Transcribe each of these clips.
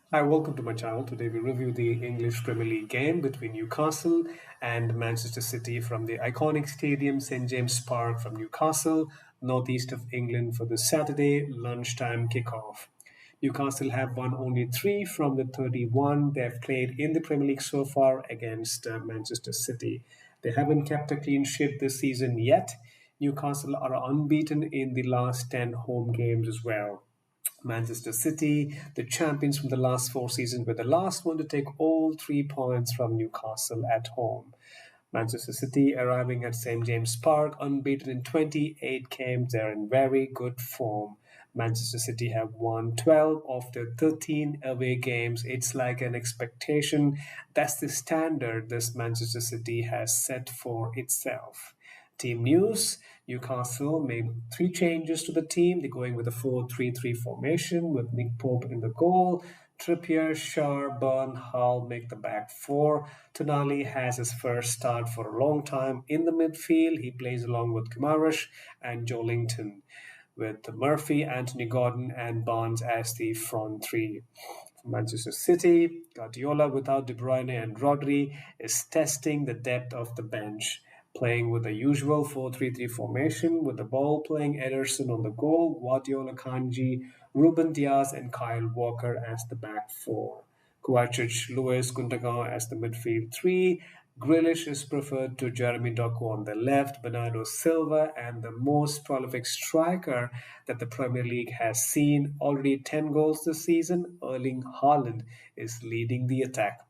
Hi, welcome to my channel. Today we review the English Premier League game between Newcastle and Manchester City from the iconic stadium St James Park from Newcastle, northeast of England for the Saturday lunchtime kickoff. Newcastle have won only 3 from the 31 they have played in the Premier League so far against Manchester City. They haven't kept a clean sheet this season yet. Newcastle are unbeaten in the last 10 home games as well. Manchester City, the champions from the last 4 seasons, were the last one to take all 3 points from Newcastle at home. Manchester City arriving at St James Park unbeaten in 28 games. They're in very good form. Manchester City have won 12 of their 13 away games. It's like an expectation. That's the standard this Manchester City has set for itself. Team news: Newcastle made 3 changes to the team. They're going with a 4-3-3 formation with Nick Pope in the goal. Trippier, Shaw, Burn, Hull make the back four. Tonali has his first start for a long time in the midfield. He plays along with Kamarash and Joelinton, with Murphy, Anthony Gordon, and Barnes as the front three. For Manchester City, Guardiola without De Bruyne and Rodri is testing the depth of the bench, playing with the usual 4-3-3 formation, with the ball playing Ederson on the goal, Guardiola, Kanji, Ruben Diaz, and Kyle Walker as the back four. Kovacic, Lewis, Gundogan as the midfield three. Grealish is preferred to Jeremy Doku on the left, Bernardo Silva, and the most prolific striker that the Premier League has seen, already 10 goals this season, Erling Haaland is leading the attack.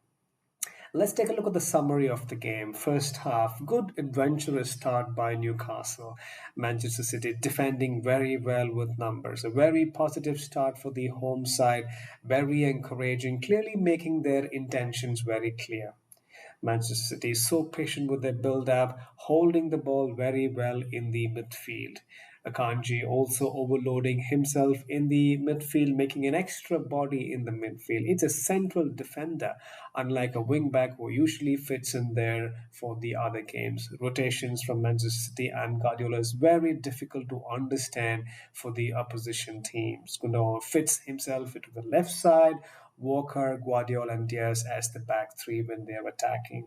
Let's take a look at the summary of the game. First half, good adventurous start by Newcastle. Manchester City defending very well with numbers. A very positive start for the home side, very encouraging, clearly making their intentions very clear. Manchester City is so patient with their build up, holding the ball very well in the midfield. Akanji also overloading himself in the midfield, making an extra body in the midfield. It's a central defender, unlike a wing back who usually fits in there for the other games. Rotations from Manchester City and Guardiola is very difficult to understand for the opposition teams. Gundogan fits himself into the left side. Walker, Guardiola, and Diaz as the back three when they are attacking.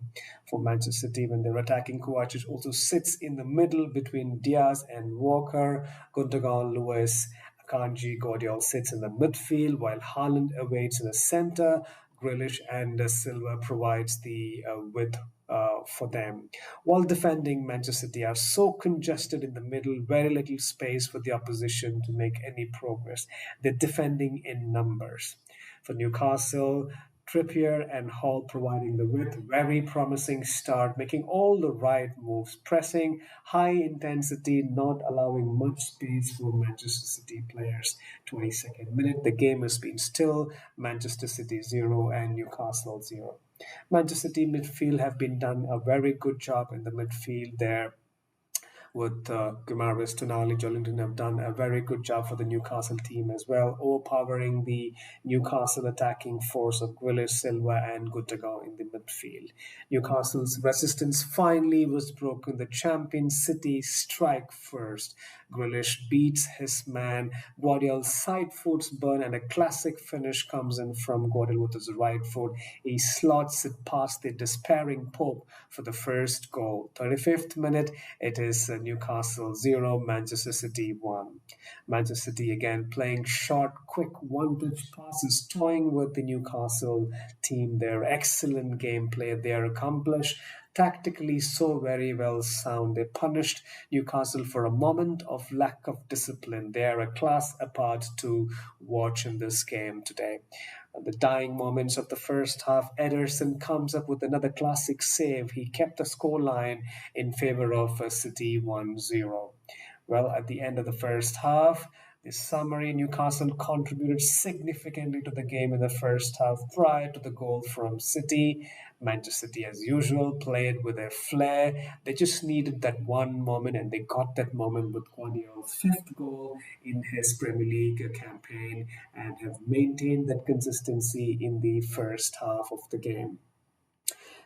For Manchester City, when they're attacking, Kovacic also sits in the middle between Diaz and Walker. Gundogan, Lewis, Akanji, Guardiola sits in the midfield, while Haaland awaits in the center. Grealish and Silva provides the width for them. While defending, Manchester City are so congested in the middle, very little space for the opposition to make any progress. They're defending in numbers. For Newcastle, Trippier and Hall providing the width, very promising start, making all the right moves, pressing, high intensity, not allowing much space for Manchester City players. 22nd minute, the game has been still, Manchester City 0 and Newcastle 0. Manchester City midfield have been done a very good job in the midfield there with Guimaraes, Tonali, Joelinton have done a very good job for the Newcastle team as well, overpowering the Newcastle attacking force of Grealish, Silva, and Gundogan in the midfield. Newcastle's resistance finally was broken. The champion City strike first. Grealish beats his man. Guardiola side foots Burn, and a classic finish comes in from Guardiola with his right foot. He slots it past the despairing Pope for the first goal. 35th minute, it is Newcastle 0, Manchester City 1. Manchester City again playing short, quick, one-touch passes, toying with the Newcastle team. Their excellent gameplay, they are accomplished tactically so very well sound. They punished Newcastle for a moment of lack of discipline. They are a class apart to watch in this game today. At the dying moments of the first half, Ederson comes up with another classic save. He kept the scoreline in favor of City 1-0. Well, at the end of the first half, the summary: Newcastle contributed significantly to the game in the first half prior to the goal from City. Manchester City, as usual, played with a flair. They just needed that one moment, and they got that moment with Guardiola's fifth goal in his Premier League campaign and have maintained that consistency in the first half of the game.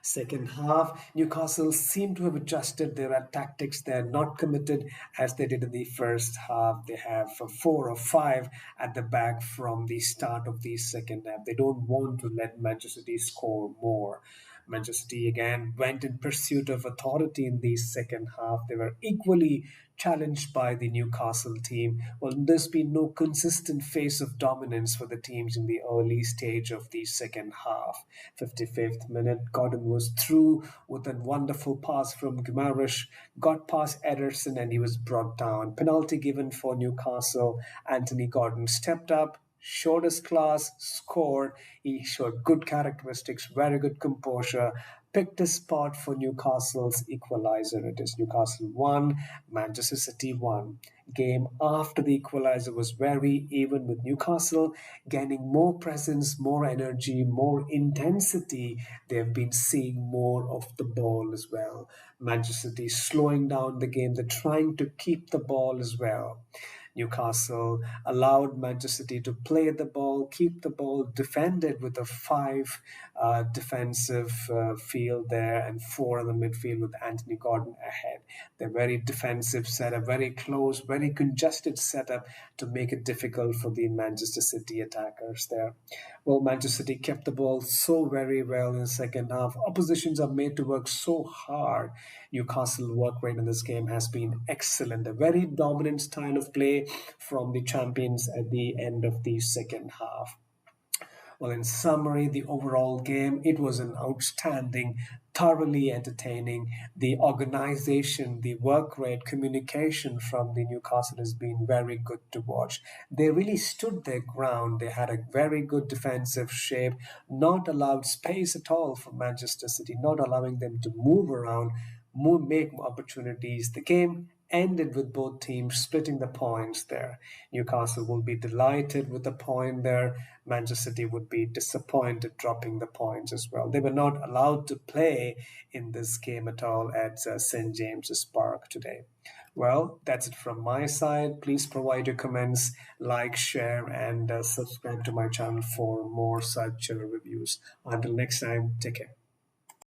Second half, Newcastle seem to have adjusted their tactics. They're not committed as they did in the first half. They have four or five at the back from the start of the second half. They don't want to let Manchester City score more. Manchester City again went in pursuit of authority in the second half. They were equally challenged by the Newcastle team. Well, there's been no consistent face of dominance for the teams in the early stage of the second half. 55th minute, Gordon was through with a wonderful pass from Guimaraes, got past Ederson, and he was brought down. Penalty given for Newcastle. Anthony Gordon stepped up, showed his class, scored. He showed good characteristics, very good composure, picked a spot for Newcastle's equalizer. It is Newcastle 1, Manchester City 1. Game after the equalizer was very even, with Newcastle gaining more presence, more energy, more intensity. They have been seeing more of the ball as well. Manchester City slowing down the game. They're trying to keep the ball as well. Newcastle allowed Manchester City to play the ball, keep the ball, defended with a five defensive field there and four in the midfield with Anthony Gordon ahead. They're very defensive setup, very close, very congested setup to make it difficult for the Manchester City attackers there. Well, Manchester City kept the ball so very well in the second half. Oppositions are made to work so hard. Newcastle work rate in this game has been excellent. A very dominant style of play from the champions at the end of the second half. Well, in summary, the overall game, it was an outstanding, thoroughly entertaining. The organization, the work rate, communication from the Newcastle has been very good to watch. They really stood their ground. They had a very good defensive shape, not allowed space at all for Manchester City, not allowing them to move around, make opportunities. The game ended with both teams splitting the points there. Newcastle will be delighted with the point there. Manchester City would be disappointed dropping the points as well. They were not allowed to play in this game at all at St. James's Park today. Well, that's it from my side. Please provide your comments, like, share, and subscribe to my channel for more such reviews. Until next time, take care.